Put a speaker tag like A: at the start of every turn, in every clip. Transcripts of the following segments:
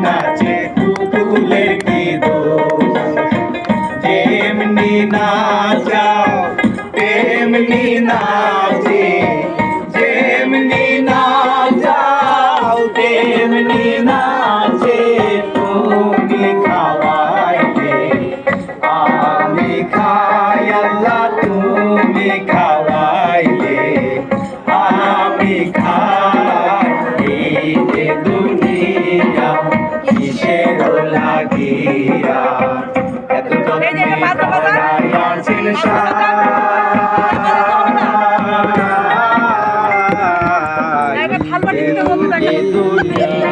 A: নাচে পুতুলের কি দোষ যেমনি নাচাও তেমনি নাচে যেমনি নাচাও তেমনি নাচে তুমি খাওয়াইলে আমি খাই আল্লাহ তুমি খাওয়াইলে আমি খাই এই যে দুনিয়া কিসের লাগিয়া এত যত্নে করাইয়াছেন এই দুনিয়া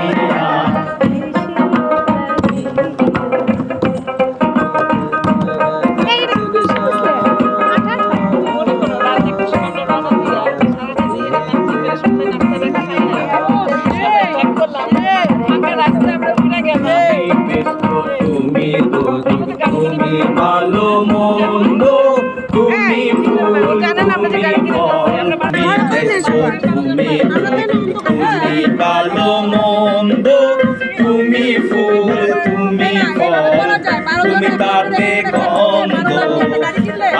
A: তুমি ভালো মন্দ তুমি ফুল তুমি ভালো মন্দ তুমি ফুল তুমি ফল তুমি তাতে গন্ধ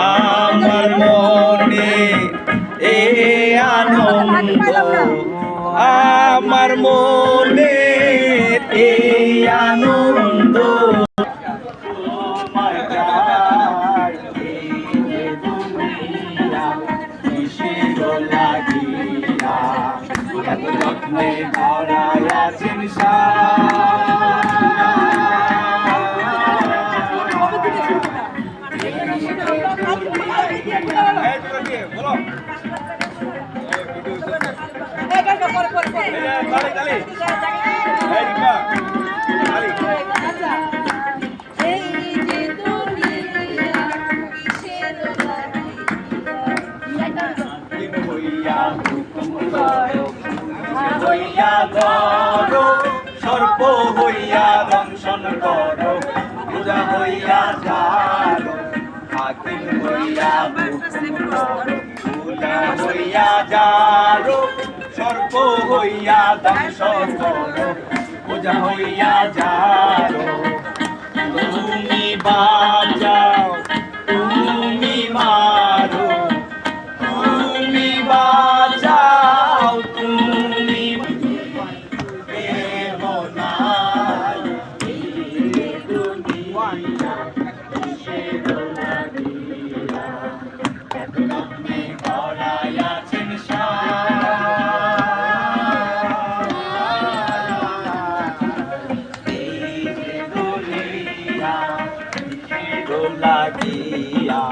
A: আমার মনে এ আনন্দ আমার মনে এই আনন্দ যত্নে ধরাইয়াছেন হইয়া ধরো সর্প হইয়া দংশন করো পূজা হইয়া যারো হাকিম হইয়া পূজা হইয়া যারো সর্প হইয়া দংশন করো পূজা হইয়া যারো তুমি বাঁচাও তুমি মারো তুমি বাঁচাও তুমি লাগিয়া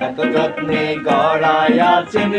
A: এত যত্নে গড়াইয়াছেন